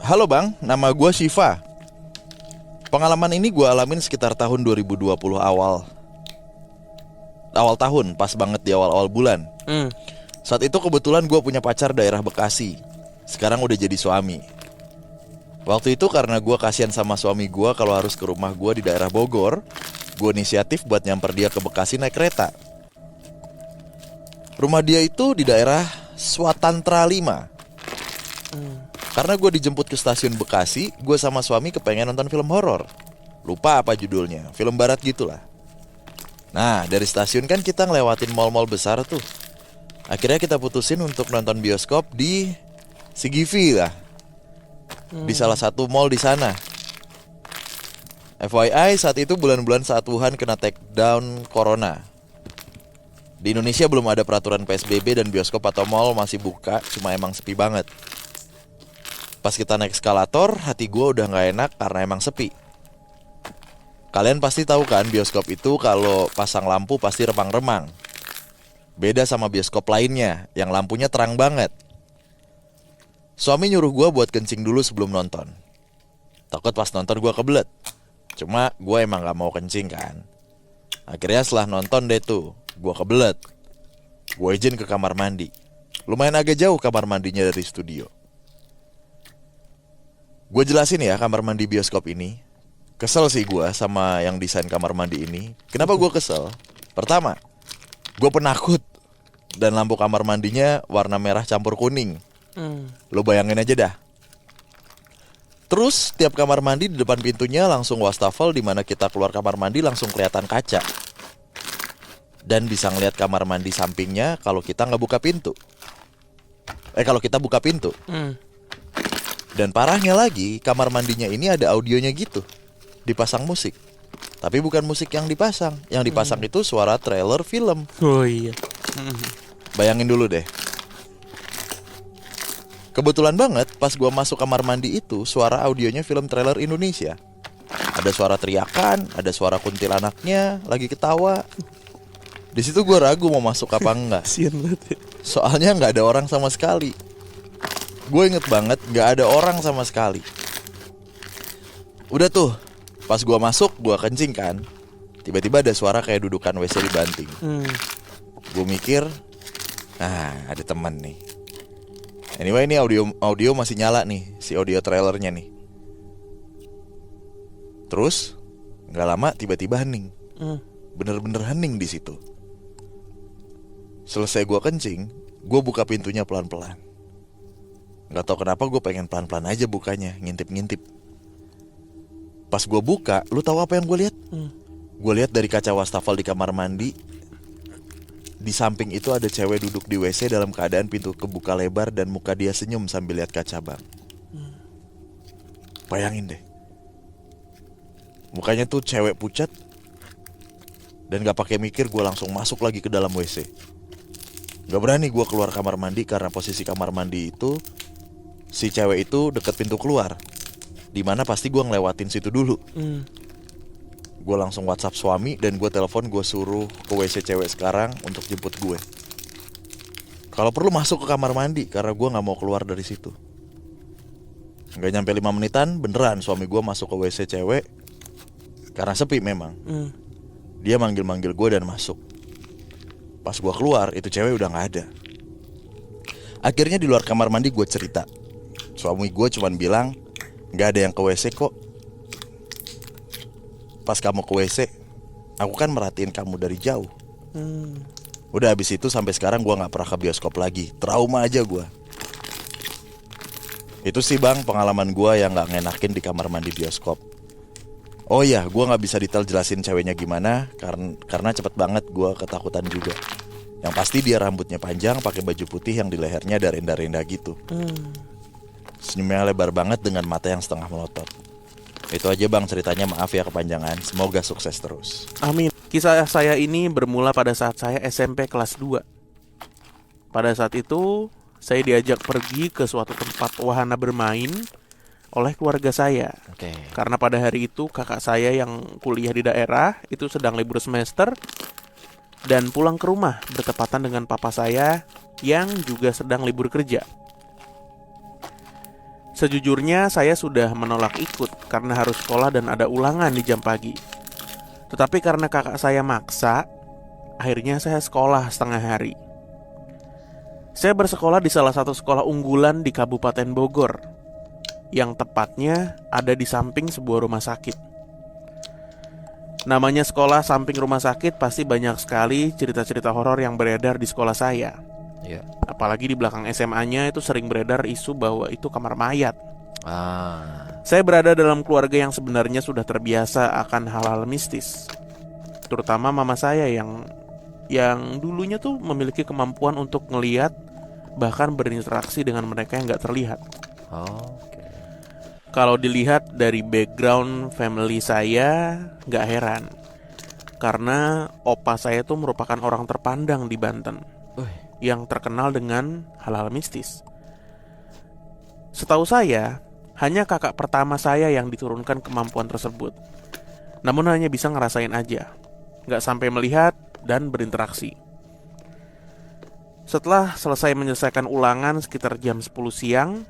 Halo Bang, nama gue Shiva. Pengalaman ini gue alamin sekitar tahun 2020 awal tahun, pas banget di awal-awal bulan. Saat itu kebetulan gue punya pacar daerah Bekasi. Sekarang udah jadi suami. Waktu itu karena gue kasihan sama suami gue kalau harus ke rumah gue di daerah Bogor, gue inisiatif buat nyamper dia ke Bekasi naik kereta. Rumah dia itu di daerah Swatantra 5. Karena gue dijemput ke stasiun Bekasi, gue sama suami kepengen nonton film horor. Lupa apa judulnya, film barat gitulah. Nah, dari stasiun kan kita ngelewatin mall-mall besar tuh. Akhirnya kita putusin untuk nonton bioskop di CGV lah. Di salah satu mall di sana. FYI, saat itu bulan-bulan saat Wuhan kena take down corona. Di Indonesia belum ada peraturan PSBB dan bioskop atau mall masih buka, cuma emang sepi banget. Pas kita naik eskalator, hati gue udah gak enak karena emang sepi. Kalian pasti tahu kan bioskop itu kalau pasang lampu pasti remang-remang. Beda sama bioskop lainnya yang lampunya terang banget. Suami nyuruh gue buat kencing dulu sebelum nonton. Takut pas nonton gue kebelet. Cuma gue emang gak mau kencing kan. Akhirnya setelah nonton deh tuh, gue kebelet. Gue izin ke kamar mandi. Lumayan agak jauh kamar mandinya dari studio. Gue jelasin ya kamar mandi bioskop ini. Kesel sih gue sama yang desain kamar mandi ini. Kenapa gue kesel? Pertama, gue penakut. Dan lampu kamar mandinya warna merah campur kuning. Lo bayangin aja dah. Terus tiap kamar mandi di depan pintunya langsung wastafel, dimana kita keluar kamar mandi langsung kelihatan kaca. Dan bisa ngeliat kamar mandi sampingnya kalau kita nggak buka pintu. Kalau kita buka pintu. Dan parahnya lagi, kamar mandinya ini ada audionya gitu. Dipasang musik. Tapi bukan musik yang dipasang. Yang dipasang itu suara trailer film. Oh iya. Bayangin dulu deh. Kebetulan banget pas gua masuk kamar mandi itu, suara audionya film trailer Indonesia. Ada suara teriakan, ada suara kuntilanaknya lagi ketawa. Di situ gua ragu mau masuk apa enggak. Kasian banget ya. Soalnya nggak ada orang sama sekali. Gue inget banget gak ada orang sama sekali. Udah tuh, pas gue masuk, gue kencing kan. Tiba-tiba ada suara kayak dudukan WC dibanting. Gue mikir, ada temen nih. Anyway, ini audio masih nyala nih, si audio trailernya nih. Terus gak lama tiba-tiba hening. Bener-bener hening di situ. Selesai gue kencing, gue buka pintunya pelan-pelan. Gak tau kenapa gue pengen pelan-pelan aja bukanya, ngintip-ngintip. Pas gue buka, lu tahu apa yang gue lihat? Gue lihat dari kaca wastafel di kamar mandi, di samping itu ada cewek duduk di WC dalam keadaan pintu kebuka lebar dan muka dia senyum sambil lihat kaca bang. Bayangin deh, mukanya tuh cewek pucat. Dan gak pakai mikir gue langsung masuk lagi ke dalam WC. Gak berani gue keluar kamar mandi karena posisi kamar mandi itu, si cewek itu deket pintu keluar, dimana pasti gue ngelewatin situ dulu. Gue langsung WhatsApp suami dan gue telepon, gue suruh ke WC cewek sekarang untuk jemput gue. Kalau perlu masuk ke kamar mandi karena gue gak mau keluar dari situ. Gak nyampe 5 menitan beneran suami gue masuk ke WC cewek. Karena sepi memang. Dia manggil-manggil gue dan masuk. Pas gue keluar itu cewek udah gak ada. Akhirnya di luar kamar mandi gue cerita. Suami gue cuman bilang, gak ada yang ke WC kok. Pas kamu ke WC, aku kan merhatiin kamu dari jauh. Udah habis itu sampai sekarang gue gak pernah ke bioskop lagi. Trauma aja gue. Itu sih bang pengalaman gue yang gak ngenakin di kamar mandi bioskop. Oh iya, gue gak bisa detail jelasin ceweknya gimana karena cepet banget gue ketakutan juga. Yang pasti dia rambutnya panjang, pakai baju putih yang di lehernya ada renda-renda gitu. Senyumnya lebar banget dengan mata yang setengah melotot. Itu aja bang ceritanya, maaf ya kepanjangan. Semoga sukses terus. Amin. Kisah saya ini bermula pada saat saya SMP kelas 2. Pada saat itu saya diajak pergi ke suatu tempat wahana bermain oleh keluarga saya. Karena pada hari itu kakak saya yang kuliah di daerah itu sedang libur semester dan pulang ke rumah bertepatan dengan papa saya yang juga sedang libur kerja. Sejujurnya saya sudah menolak ikut karena harus sekolah dan ada ulangan di jam pagi. Tetapi karena kakak saya maksa, akhirnya saya sekolah setengah hari. Saya bersekolah di salah satu sekolah unggulan di Kabupaten Bogor, yang tepatnya ada di samping sebuah rumah sakit. Namanya sekolah samping rumah sakit, pasti banyak sekali cerita-cerita horor yang beredar di sekolah saya. Iya. Apalagi di belakang SMA-nya itu sering beredar isu bahwa itu kamar mayat. Ah. Saya berada dalam keluarga yang sebenarnya sudah terbiasa akan hal-hal mistis. Terutama mama saya yang dulunya tuh memiliki kemampuan untuk ngelihat, bahkan berinteraksi dengan mereka yang gak terlihat. Oke. Kalau dilihat dari background family saya, gak heran, karena opa saya tuh merupakan orang terpandang di Banten yang terkenal dengan hal-hal mistis. Setahu saya, hanya kakak pertama saya yang diturunkan kemampuan tersebut. Namun hanya bisa ngerasain aja, gak sampai melihat dan berinteraksi. Setelah selesai menyelesaikan ulangan sekitar jam 10 siang,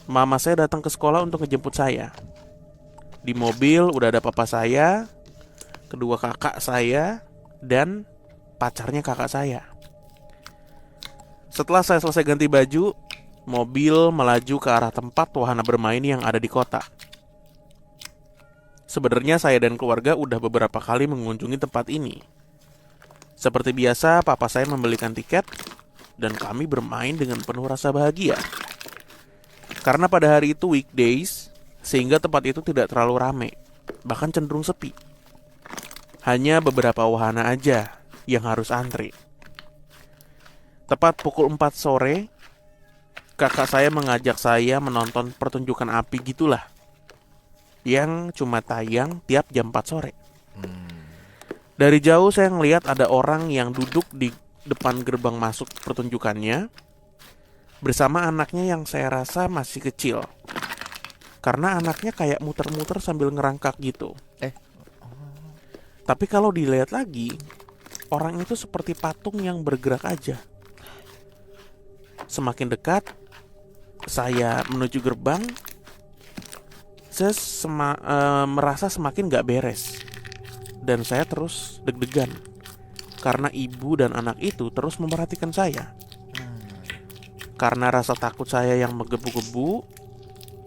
mama saya datang ke sekolah untuk ngejemput saya. Di mobil udah ada papa saya, kedua kakak saya, dan pacarnya kakak saya. Setelah saya selesai ganti baju, mobil melaju ke arah tempat wahana bermain yang ada di kota. Sebenarnya saya dan keluarga udah beberapa kali mengunjungi tempat ini. Seperti biasa, papa saya membelikan tiket dan kami bermain dengan penuh rasa bahagia. Karena pada hari itu weekdays, sehingga tempat itu tidak terlalu ramai, bahkan cenderung sepi. Hanya beberapa wahana aja yang harus antri. Tepat pukul 4 sore, kakak saya mengajak saya menonton pertunjukan api gitulah, yang cuma tayang tiap jam 4 sore. Dari jauh saya ngelihat ada orang yang duduk di depan gerbang masuk pertunjukannya bersama anaknya yang saya rasa masih kecil. Karena anaknya kayak muter-muter sambil ngerangkak gitu. Tapi kalau dilihat lagi, orang itu seperti patung yang bergerak aja. Semakin dekat saya menuju gerbang, saya merasa semakin gak beres. Dan saya terus deg-degan karena ibu dan anak itu terus memperhatikan saya. Karena rasa takut saya yang menggebu-gebu,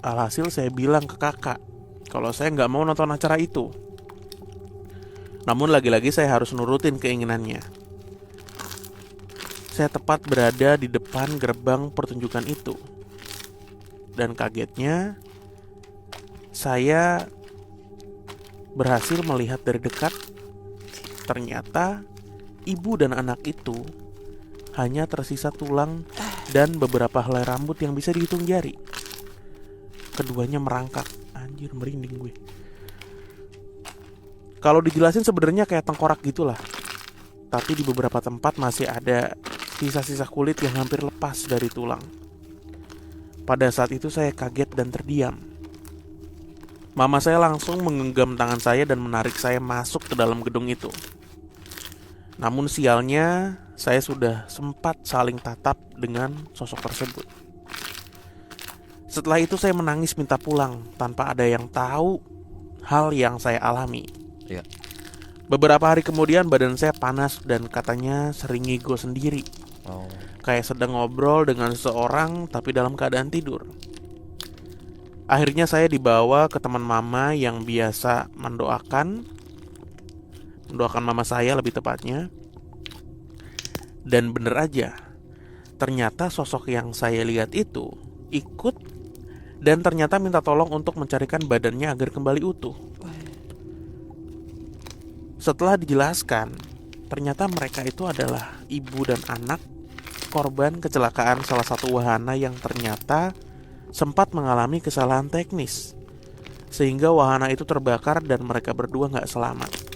alhasil saya bilang ke kakak kalau saya gak mau nonton acara itu. Namun lagi-lagi saya harus nurutin keinginannya. Saya tepat berada di depan gerbang pertunjukan itu. Dan kagetnya, saya berhasil melihat dari dekat. Ternyata ibu dan anak itu hanya tersisa tulang dan beberapa helai rambut yang bisa dihitung jari. Keduanya merangkak. Anjir, merinding gue. Kalau dijelasin sebenarnya kayak tengkorak gitulah. Tapi di beberapa tempat masih ada sisa-sisa kulit yang hampir lepas dari tulang. Pada saat itu saya kaget dan terdiam. Mama saya langsung menggenggam tangan saya dan menarik saya masuk ke dalam gedung itu. Namun sialnya, saya sudah sempat saling tatap dengan sosok tersebut. Setelah itu saya menangis minta pulang tanpa ada yang tahu hal yang saya alami. Iya. Beberapa hari kemudian badan saya panas dan katanya sering ngigo sendiri. Kayak sedang ngobrol dengan seseorang tapi dalam keadaan tidur. Akhirnya saya dibawa ke teman mama yang biasa mendoakan mama saya lebih tepatnya. Dan bener aja, ternyata sosok yang saya lihat itu ikut dan ternyata minta tolong untuk mencarikan badannya agar kembali utuh. Setelah dijelaskan, ternyata mereka itu adalah ibu dan anak korban kecelakaan salah satu wahana yang ternyata sempat mengalami kesalahan teknis, sehingga wahana itu terbakar dan mereka berdua gak selamat.